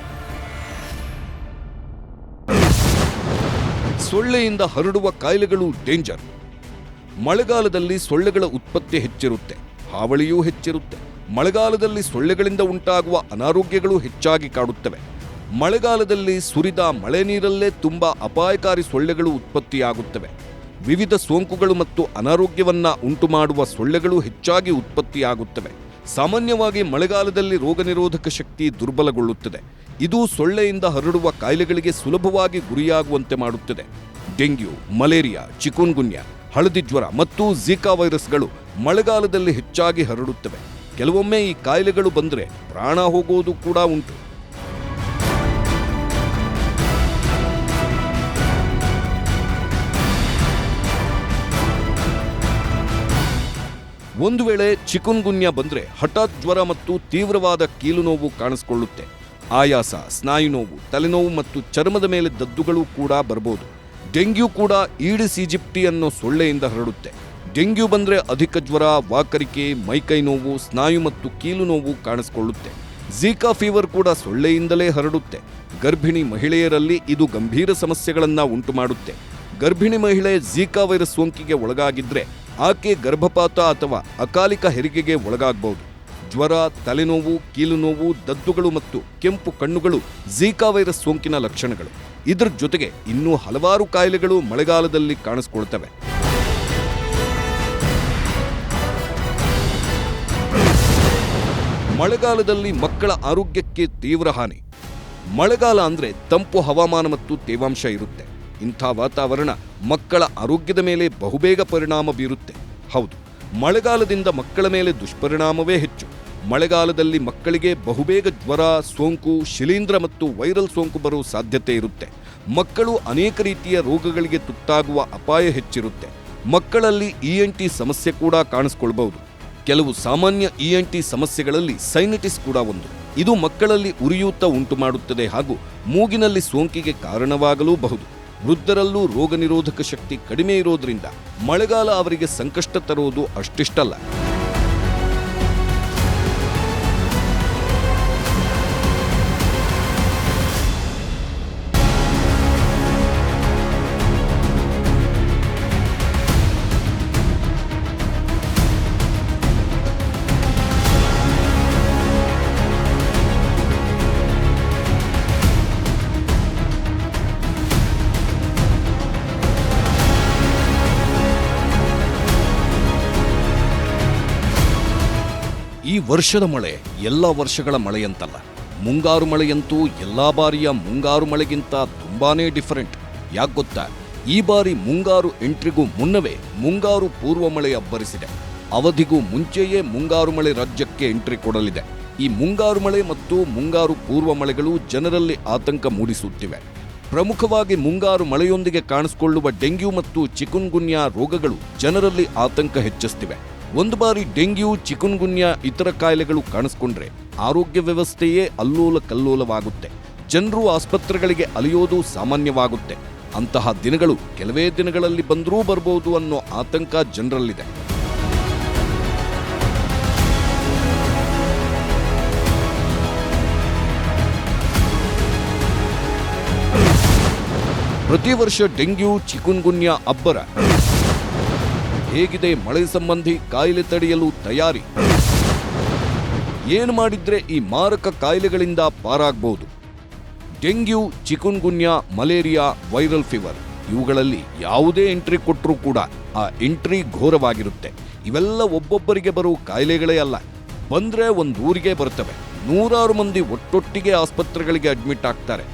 ಸೊಳ್ಳೆಯಿಂದ ಹರಡುವ ಕಾಯಿಲೆಗಳು ಡೇಂಜರ್. ಮಳೆಗಾಲದಲ್ಲಿ ಸೊಳ್ಳೆಗಳ ಉತ್ಪತ್ತಿ ಹೆಚ್ಚಿರುತ್ತೆ, ಹಾವಳಿಯೂ ಹೆಚ್ಚಿರುತ್ತೆ. ಮಳೆಗಾಲದಲ್ಲಿ ಸೊಳ್ಳೆಗಳಿಂದ ಉಂಟಾಗುವ ಅನಾರೋಗ್ಯಗಳು ಹೆಚ್ಚಾಗಿ ಕಾಡುತ್ತವೆ. ಮಳೆಗಾಲದಲ್ಲಿ ಸುರಿದ ಮಳೆ ನೀರಲ್ಲೇ ತುಂಬಾ ಅಪಾಯಕಾರಿ ಸೊಳ್ಳೆಗಳು ಉತ್ಪತ್ತಿಯಾಗುತ್ತವೆ. ವಿವಿಧ ಸೋಂಕುಗಳು ಮತ್ತು ಅನಾರೋಗ್ಯವನ್ನ ಉಂಟುಮಾಡುವ ಸೊಳ್ಳೆಗಳು ಹೆಚ್ಚಾಗಿ ಉತ್ಪತ್ತಿಯಾಗುತ್ತವೆ. ಸಾಮಾನ್ಯವಾಗಿ ಮಳೆಗಾಲದಲ್ಲಿ ರೋಗ ನಿರೋಧಕ ಶಕ್ತಿ ದುರ್ಬಲಗೊಳ್ಳುತ್ತದೆ. ಇದು ಸೊಳ್ಳೆಯಿಂದ ಹರಡುವ ಕಾಯಿಲೆಗಳಿಗೆ ಸುಲಭವಾಗಿ ಗುರಿಯಾಗುವಂತೆ ಮಾಡುತ್ತದೆ. ಡೆಂಗ್ಯೂ, ಮಲೇರಿಯಾ, ಚಿಕನ್ ಗುನ್ಯಾ, ಹಳದಿ ಜ್ವರ ಮತ್ತು ಝಿಕಾ ವೈರಸ್ಗಳು ಮಳೆಗಾಲದಲ್ಲಿ ಹೆಚ್ಚಾಗಿ ಹರಡುತ್ತವೆ. ಕೆಲವೊಮ್ಮೆ ಈ ಕಾಯಿಲೆಗಳು ಬಂದರೆ ಪ್ರಾಣ ಹೋಗುವುದು ಕೂಡ ಉಂಟು. ಒಂದು ವೇಳೆ ಚಿಕನ್ ಗುನ್ಯಾ ಬಂದರೆ ಹಠಾತ್ ಜ್ವರ ಮತ್ತು ತೀವ್ರವಾದ ಕೀಲು ನೋವು ಕಾಣಿಸಿಕೊಳ್ಳುತ್ತೆ. ಆಯಾಸ, ಸ್ನಾಯು ನೋವು, ತಲೆನೋವು ಮತ್ತು ಚರ್ಮದ ಮೇಲೆ ದದ್ದುಗಳು ಕೂಡ ಬರಬಹುದು. ಡೆಂಗ್ಯೂ ಕೂಡ ಈಡಿಸ್ ಈಜಿಪ್ಟಿ ಅನ್ನೋ ಸೊಳ್ಳೆಯಿಂದ ಹರಡುತ್ತೆ. ಡೆಂಗ್ಯೂ ಬಂದರೆ ಅಧಿಕ ಜ್ವರ, ವಾಕರಿಕೆ, ಮೈಕೈ ನೋವು, ಸ್ನಾಯು ಮತ್ತು ಕೀಲು ನೋವು ಕಾಣಿಸಿಕೊಳ್ಳುತ್ತೆ. ಝೀಕಾ ಫೀವರ್ ಕೂಡ ಸೊಳ್ಳೆಯಿಂದಲೇ ಹರಡುತ್ತೆ. ಗರ್ಭಿಣಿ ಮಹಿಳೆಯರಲ್ಲಿ ಇದು ಗಂಭೀರ ಸಮಸ್ಯೆಗಳನ್ನು ಉಂಟುಮಾಡುತ್ತೆ. ಗರ್ಭಿಣಿ ಮಹಿಳೆ ಝೀಕಾ ವೈರಸ್ ಸೋಂಕಿಗೆ ಒಳಗಾಗಿದ್ರೆ ಆಕೆ ಗರ್ಭಪಾತ ಅಥವಾ ಅಕಾಲಿಕ ಹೆರಿಗೆಗೆ ಒಳಗಾಗಬಹುದು. ಜ್ವರ, ತಲೆನೋವು, ಕೀಲು ನೋವು, ದದ್ದುಗಳು ಮತ್ತು ಕೆಂಪು ಕಣ್ಣುಗಳು ಝೀಕಾ ವೈರಸ್ ಸೋಂಕಿನ ಲಕ್ಷಣಗಳು. ಇದರ ಜೊತೆಗೆ ಇನ್ನೂ ಹಲವಾರು ಕಾಯಿಲೆಗಳು ಮಳೆಗಾಲದಲ್ಲಿ ಕಾಣಿಸಿಕೊಳ್ತವೆ. ಮಳೆಗಾಲದಲ್ಲಿ ಮಕ್ಕಳ ಆರೋಗ್ಯಕ್ಕೆ ತೀವ್ರ ಹಾನಿ. ಮಳೆಗಾಲ ಅಂದ್ರೆ ತಂಪು ಹವಾಮಾನ ಮತ್ತು ತೇವಾಂಶ ಇರುತ್ತೆ. ಇಂಥ ವಾತಾವರಣ ಮಕ್ಕಳ ಆರೋಗ್ಯದ ಮೇಲೆ ಬಹುಬೇಗ ಪರಿಣಾಮ ಬೀರುತ್ತೆ. ಹೌದು, ಮಳೆಗಾಲದಿಂದ ಮಕ್ಕಳ ಮೇಲೆ ದುಷ್ಪರಿಣಾಮವೇ ಹೆಚ್ಚು. ಮಳೆಗಾಲದಲ್ಲಿ ಮಕ್ಕಳಿಗೆ ಬಹುಬೇಗ ಜ್ವರ, ಸೋಂಕು, ಶಿಲೀಂಧ್ರ ಮತ್ತು ವೈರಲ್ ಸೋಂಕು ಬರುವ ಸಾಧ್ಯತೆ ಇರುತ್ತೆ. ಮಕ್ಕಳು ಅನೇಕ ರೀತಿಯ ರೋಗಗಳಿಗೆ ತುತ್ತಾಗುವ ಅಪಾಯ ಹೆಚ್ಚಿರುತ್ತೆ. ಮಕ್ಕಳಲ್ಲಿ ENT ಸಮಸ್ಯೆ ಕೂಡ ಕಾಣಿಸಿಕೊಳ್ಳಬಹುದು. ಕೆಲವು ಸಾಮಾನ್ಯ ENT ಸಮಸ್ಯೆಗಳಲ್ಲಿ ಸೈನಟಿಸ್ ಕೂಡ ಒಂದು. ಇದು ಮಕ್ಕಳಲ್ಲಿ ಉರಿಯೂತ ಉಂಟು ಮಾಡುತ್ತದೆ ಹಾಗೂ ಮೂಗಿನಲ್ಲಿ ಸೋಂಕಿಗೆ ಕಾರಣವಾಗಲೂಬಹುದು. ವೃದ್ಧರಲ್ಲೂ ರೋಗ ನಿರೋಧಕ ಶಕ್ತಿ ಕಡಿಮೆ ಇರೋದ್ರಿಂದ ಮಳೆಗಾಲ ಅವರಿಗೆ ಸಂಕಷ್ಟ ತರುವುದು ಅಷ್ಟಿಷ್ಟಲ್ಲ. ಈ ವರ್ಷದ ಮಳೆ ಎಲ್ಲ ವರ್ಷಗಳ ಮಳೆಯಂತಲ್ಲ. ಮುಂಗಾರು ಮಳೆಯಂತೂ ಎಲ್ಲಾ ಬಾರಿಯ ಮುಂಗಾರು ಮಳೆಗಿಂತ ತುಂಬಾನೇ ಡಿಫರೆಂಟ್. ಯಾಕೆ ಗೊತ್ತಾ? ಈ ಬಾರಿ ಮುಂಗಾರು ಎಂಟ್ರಿಗೂ ಮುನ್ನವೇ ಮುಂಗಾರು ಪೂರ್ವ ಮಳೆ ಅಬ್ಬರಿಸಿದೆ. ಅವಧಿಗೂ ಮುಂಚೆಯೇ ಮುಂಗಾರು ಮಳೆ ರಾಜ್ಯಕ್ಕೆ ಎಂಟ್ರಿ ಕೊಡಲಿದೆ. ಈ ಮುಂಗಾರು ಮಳೆ ಮತ್ತು ಮುಂಗಾರು ಪೂರ್ವ ಮಳೆಗಳು ಜನರಲ್ಲಿ ಆತಂಕ ಮೂಡಿಸುತ್ತಿವೆ. ಪ್ರಮುಖವಾಗಿ ಮುಂಗಾರು ಮಳೆಯೊಂದಿಗೆ ಕಾಣಿಸಿಕೊಳ್ಳುವ ಡೆಂಗ್ಯೂ ಮತ್ತು ಚಿಕುನ್ಗುನ್ಯಾ ರೋಗಗಳು ಜನರಲ್ಲಿ ಆತಂಕ ಹೆಚ್ಚಿಸುತ್ತಿವೆ. ಒಂದು ಬಾರಿ ಡೆಂಗ್ಯೂ, ಚಿಕುನ್ಗುನ್ಯಾ ಇತರ ಕಾಯಿಲೆಗಳು ಕಾಣಿಸ್ಕೊಂಡ್ರೆ ಆರೋಗ್ಯ ವ್ಯವಸ್ಥೆಯೇ ಅಲ್ಲೋಲ ಕಲ್ಲೋಲವಾಗುತ್ತೆ. ಜನರು ಆಸ್ಪತ್ರೆಗಳಿಗೆ ಅಲೆಯೋದು ಸಾಮಾನ್ಯವಾಗುತ್ತೆ. ಅಂತಹ ದಿನಗಳು ಕೆಲವೇ ದಿನಗಳಲ್ಲಿ ಬಂದರೂ ಬರ್ಬೋದು ಅನ್ನೋ ಆತಂಕ ಜನರಲ್ಲಿದೆ. ಪ್ರತಿ ವರ್ಷ ಡೆಂಗ್ಯೂ, ಚಿಕುನ್ಗುನ್ಯಾ ಅಬ್ಬರ. ಹೇಗಿದೆ ಮಳೆ ಸಂಬಂಧಿ ಕಾಯಿಲೆ ತಡೆಯಲು ತಯಾರಿ? ಏನು ಮಾಡಿದ್ರೆ ಈ ಮಾರಕ ಕಾಯಿಲೆಗಳಿಂದ ಪಾರಾಗಬಹುದು? Dengue, chikungunya, malaria, viral fever ಇವುಗಳಲ್ಲಿ ಯಾವುದೇ ಎಂಟ್ರಿ ಕೊಟ್ಟರೂ ಕೂಡ ಆ ಎಂಟ್ರಿ ಘೋರವಾಗಿರುತ್ತೆ. ಇವೆಲ್ಲ ಒಬ್ಬೊಬ್ಬರಿಗೆ ಬರುವ ಕಾಯಿಲೆಗಳೇ ಅಲ್ಲ. ಬಂದ್ರೆ ಒಂದು ಊರಿಗೆ ಬರ್ತವೆ. ನೂರಾರು ಮಂದಿ ಒಟ್ಟೊಟ್ಟಿಗೆ ಆಸ್ಪತ್ರೆಗಳಿಗೆ ಅಡ್ಮಿಟ್ ಆಗ್ತಾರೆ.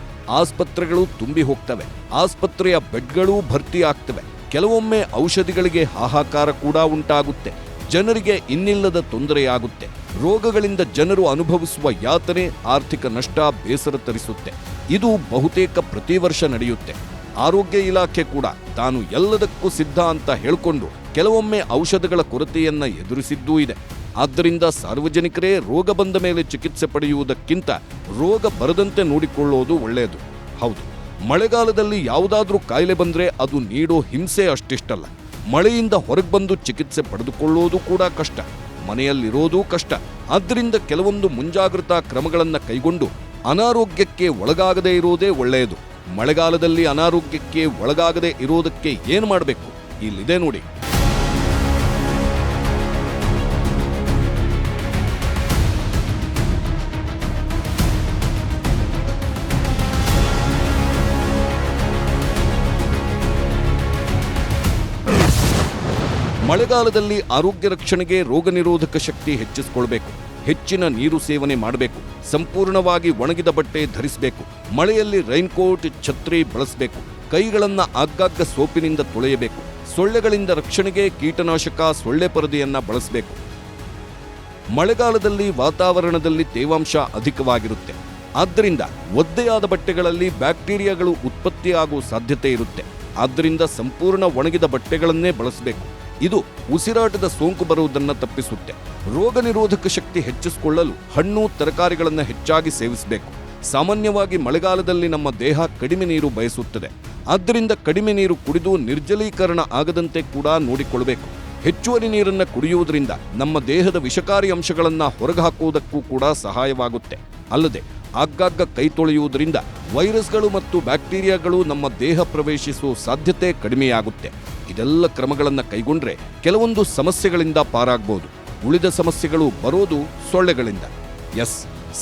ಆಸ್ಪತ್ರೆಗಳು ತುಂಬಿ ಹೋಗ್ತವೆ. ಆಸ್ಪತ್ರೆಯ ಬೆಡ್ಗಳೂ ಭರ್ತಿ ಆಗ್ತವೆ. ಕೆಲವೊಮ್ಮೆ ಔಷಧಿಗಳಿಗೆ ಹಾಹಾಕಾರ ಕೂಡ ಉಂಟಾಗುತ್ತೆ. ಜನರಿಗೆ ಇನ್ನಿಲ್ಲದ ತೊಂದರೆಯಾಗುತ್ತೆ. ರೋಗಗಳಿಂದ ಜನರು ಅನುಭವಿಸುವ ಯಾತನೆ, ಆರ್ಥಿಕ ನಷ್ಟ, ಬೇಸರ ತರಿಸುತ್ತೆ. ಇದು ಬಹುತೇಕ ಪ್ರತಿ ವರ್ಷ ನಡೆಯುತ್ತೆ. ಆರೋಗ್ಯ ಇಲಾಖೆ ಕೂಡ ತಾನು ಎಲ್ಲದಕ್ಕೂ ಸಿದ್ಧ ಅಂತ ಹೇಳಿಕೊಂಡು ಕೆಲವೊಮ್ಮೆ ಔಷಧಗಳ ಕೊರತೆಯನ್ನ ಎದುರಿಸಿದ್ದೂ ಇದೆ. ಆದ್ದರಿಂದ ಸಾರ್ವಜನಿಕರೇ ರೋಗ ಬಂದ ಮೇಲೆ ಚಿಕಿತ್ಸೆ ಪಡೆಯುವುದಕ್ಕಿಂತ ರೋಗ ಬರದಂತೆ ನೋಡಿಕೊಳ್ಳೋದು ಒಳ್ಳೆಯದು. ಹೌದು, ಮಳೆಗಾಲದಲ್ಲಿ ಯಾವುದಾದ್ರೂ ಕಾಯಿಲೆ ಬಂದ್ರೆ ಅದು ನೀಡೋ ಹಿಂಸೆ ಅಷ್ಟಿಷ್ಟಲ್ಲ. ಮಳೆಯಿಂದ ಹೊರಗೆ ಬಂದು ಚಿಕಿತ್ಸೆ ಪಡೆದುಕೊಳ್ಳೋದು ಕೂಡ ಕಷ್ಟ, ಮನೆಯಲ್ಲಿರೋದೂ ಕಷ್ಟ. ಆದ್ದರಿಂದ ಕೆಲವೊಂದು ಮುಂಜಾಗ್ರತಾ ಕ್ರಮಗಳನ್ನು ಕೈಗೊಂಡು ಅನಾರೋಗ್ಯಕ್ಕೆ ಒಳಗಾಗದೇ ಇರೋದೇ ಒಳ್ಳೆಯದು. ಮಳೆಗಾಲದಲ್ಲಿ ಅನಾರೋಗ್ಯಕ್ಕೆ ಒಳಗಾಗದೇ ಇರೋದಕ್ಕೆ ಏನು ಮಾಡಬೇಕು? ಇಲ್ಲಿದೆ ನೋಡಿ. ಮಳೆಗಾಲದಲ್ಲಿ ಆರೋಗ್ಯ ರಕ್ಷಣೆಗೆ ರೋಗ ನಿರೋಧಕ ಶಕ್ತಿ ಹೆಚ್ಚಿಸಿಕೊಳ್ಬೇಕು. ಹೆಚ್ಚಿನ ನೀರು ಸೇವನೆ ಮಾಡಬೇಕು. ಸಂಪೂರ್ಣವಾಗಿ ಒಣಗಿದ ಬಟ್ಟೆ ಧರಿಸಬೇಕು. ಮಳೆಯಲ್ಲಿ ರೈನ್ಕೋಟ್, ಛತ್ರಿ ಬಳಸಬೇಕು. ಕೈಗಳನ್ನ ಆಗಾಗ ಸೋಪಿನಿಂದ ತೊಳೆಯಬೇಕು. ಸೊಳ್ಳೆಗಳಿಂದ ರಕ್ಷಣೆಗೆ ಕೀಟನಾಶಕ, ಸೊಳ್ಳೆ ಪರದೆಯನ್ನ ಬಳಸಬೇಕು. ಮಳೆಗಾಲದಲ್ಲಿ ವಾತಾವರಣದಲ್ಲಿ ತೇವಾಂಶ ಅಧಿಕವಾಗಿರುತ್ತೆ. ಆದ್ದರಿಂದ ಒದ್ದೆಯಾದ ಬಟ್ಟೆಗಳಲ್ಲಿ ಬ್ಯಾಕ್ಟೀರಿಯಾಗಳು ಉತ್ಪತ್ತಿಯಾಗುವ ಸಾಧ್ಯತೆ ಇರುತ್ತೆ. ಆದ್ದರಿಂದ ಸಂಪೂರ್ಣ ಒಣಗಿದ ಬಟ್ಟೆಗಳನ್ನೇ ಬಳಸಬೇಕು. ಇದು ಉಸಿರಾಟದ ಸೋಂಕು ಬರುವುದನ್ನು ತಪ್ಪಿಸುತ್ತೆ. ರೋಗ ನಿರೋಧಕ ಶಕ್ತಿ ಹೆಚ್ಚಿಸಿಕೊಳ್ಳಲು ಹಣ್ಣು, ತರಕಾರಿಗಳನ್ನು ಹೆಚ್ಚಾಗಿ ಸೇವಿಸಬೇಕು. ಸಾಮಾನ್ಯವಾಗಿ ಮಳೆಗಾಲದಲ್ಲಿ ನಮ್ಮ ದೇಹ ಕಡಿಮೆ ನೀರು ಬಯಸುತ್ತದೆ. ಆದ್ದರಿಂದ ಕಡಿಮೆ ನೀರು ಕುಡಿದು ನಿರ್ಜಲೀಕರಣ ಆಗದಂತೆ ಕೂಡ ನೋಡಿಕೊಳ್ಳಬೇಕು. ಹೆಚ್ಚುವರಿ ನೀರನ್ನು ಕುಡಿಯುವುದರಿಂದ ನಮ್ಮ ದೇಹದ ವಿಷಕಾರಿ ಅಂಶಗಳನ್ನು ಹೊರಗೆ ಹಾಕುವುದಕ್ಕೂ ಕೂಡ ಸಹಾಯವಾಗುತ್ತೆ. ಅಲ್ಲದೆ ಆಗಾಗ ಕೈ ತೊಳೆಯುವುದರಿಂದ ವೈರಸ್ಗಳು ಮತ್ತು ಬ್ಯಾಕ್ಟೀರಿಯಾಗಳು ನಮ್ಮ ದೇಹ ಪ್ರವೇಶಿಸುವ ಸಾಧ್ಯತೆ ಕಡಿಮೆಯಾಗುತ್ತೆ. ಇದೆಲ್ಲ ಕ್ರಮಗಳನ್ನು ಕೈಗೊಂಡ್ರೆ ಕೆಲವೊಂದು ಸಮಸ್ಯೆಗಳಿಂದ ಪಾರಾಗಬಹುದು. ಉಳಿದ ಸಮಸ್ಯೆಗಳು ಬರೋದು ಸೊಳ್ಳೆಗಳಿಂದ.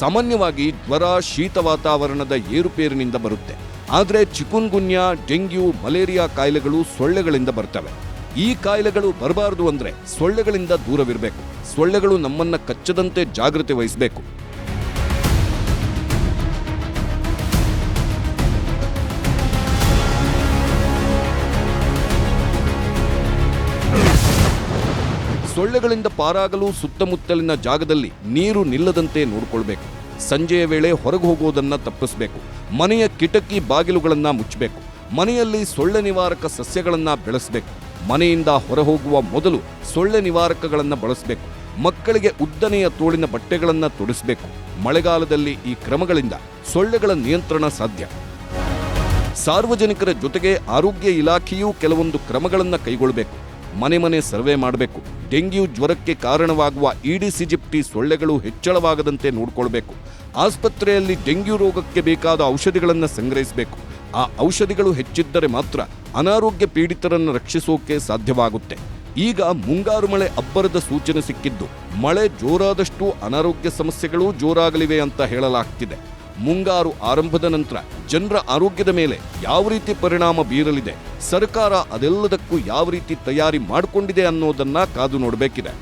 ಸಾಮಾನ್ಯವಾಗಿ ಜ್ವರ, ಶೀತ ವಾತಾವರಣದ ಏರುಪೇರಿನಿಂದ ಬರುತ್ತೆ. ಆದರೆ ಚಿಕುನ್ಗುನ್ಯಾ, ಡೆಂಗ್ಯೂ, ಮಲೇರಿಯಾ ಕಾಯಿಲೆಗಳು ಸೊಳ್ಳೆಗಳಿಂದ ಬರ್ತವೆ. ಈ ಕಾಯಿಲೆಗಳು ಬರಬಾರದು ಅಂದ್ರೆ ಸೊಳ್ಳೆಗಳಿಂದ ದೂರವಿರಬೇಕು. ಸೊಳ್ಳೆಗಳು ನಮ್ಮನ್ನ ಕಚ್ಚದಂತೆ ಜಾಗೃತಿ ವಹಿಸಬೇಕು. ಸೊಳ್ಳೆಗಳಿಂದ ಪಾರಾಗಲು ಸುತ್ತಮುತ್ತಲಿನ ಜಾಗದಲ್ಲಿ ನೀರು ನಿಲ್ಲದಂತೆ ನೋಡಿಕೊಳ್ಬೇಕು. ಸಂಜೆಯ ವೇಳೆ ಹೊರಗೆ ಹೋಗೋದನ್ನ ತಪ್ಪಿಸಬೇಕು. ಮನೆಯ ಕಿಟಕಿ ಬಾಗಿಲುಗಳನ್ನ ಮುಚ್ಚಬೇಕು. ಮನೆಯಲ್ಲಿ ಸೊಳ್ಳೆ ನಿವಾರಕ ಸಸ್ಯಗಳನ್ನ ಬೆಳೆಸಬೇಕು. ಮನೆಯಿಂದ ಹೊರಹೋಗುವ ಮೊದಲು ಸೊಳ್ಳೆ ನಿವಾರಕಗಳನ್ನು ಬಳಸಬೇಕು. ಮಕ್ಕಳಿಗೆ ಉದ್ದನೆಯ ತೋಳಿನ ಬಟ್ಟೆಗಳನ್ನು ತೊಡಿಸಬೇಕು. ಮಳೆಗಾಲದಲ್ಲಿ ಈ ಕ್ರಮಗಳಿಂದ ಸೊಳ್ಳೆಗಳ ನಿಯಂತ್ರಣ ಸಾಧ್ಯ. ಸಾರ್ವಜನಿಕರ ಜೊತೆಗೆ ಆರೋಗ್ಯ ಇಲಾಖೆಯೂ ಕೆಲವೊಂದು ಕ್ರಮಗಳನ್ನು ಕೈಗೊಳ್ಳಬೇಕು. ಮನೆ ಮನೆ ಸರ್ವೆ ಮಾಡಬೇಕು. ಡೆಂಗ್ಯೂ ಜ್ವರಕ್ಕೆ ಕಾರಣವಾಗುವ ಈಡಿಸ್ ಈಜಿಪ್ಟಿ ಸೊಳ್ಳೆಗಳು ಹೆಚ್ಚಳವಾಗದಂತೆ ನೋಡಿಕೊಳ್ಬೇಕು. ಆಸ್ಪತ್ರೆಯಲ್ಲಿ ಡೆಂಗ್ಯೂ ರೋಗಕ್ಕೆ ಬೇಕಾದ ಔಷಧಿಗಳನ್ನು ಸಂಗ್ರಹಿಸಬೇಕು. ಆ ಔಷಧಿಗಳು ಹೆಚ್ಚಿದ್ದರೆ ಮಾತ್ರ ಅನಾರೋಗ್ಯ ಪೀಡಿತರನ್ನು ರಕ್ಷಿಸೋಕೆ ಸಾಧ್ಯವಾಗುತ್ತೆ. ಈಗ ಮುಂಗಾರು ಮಳೆ ಅಬ್ಬರದ ಸೂಚನೆ ಸಿಕ್ಕಿದ್ದು ಮಳೆ ಜೋರಾದಷ್ಟು ಅನಾರೋಗ್ಯ ಸಮಸ್ಯೆಗಳು ಜೋರಾಗಲಿವೆ ಅಂತ ಹೇಳಲಾಗ್ತಿದೆ. ಮುಂಗಾರು ಆರಂಭದ ನಂತರ ಜನರ ಆರೋಗ್ಯದ ಮೇಲೆ ಯಾವ ರೀತಿ ಪರಿಣಾಮ ಬೀರಲಿದೆ, ಸರ್ಕಾರ ಅದೆಲ್ಲದಕ್ಕೂ ಯಾವ ರೀತಿ ತಯಾರಿ ಮಾಡಿಕೊಂಡಿದೆ ಅನ್ನೋದನ್ನ ಕಾದು ನೋಡಬೇಕಿದೆ.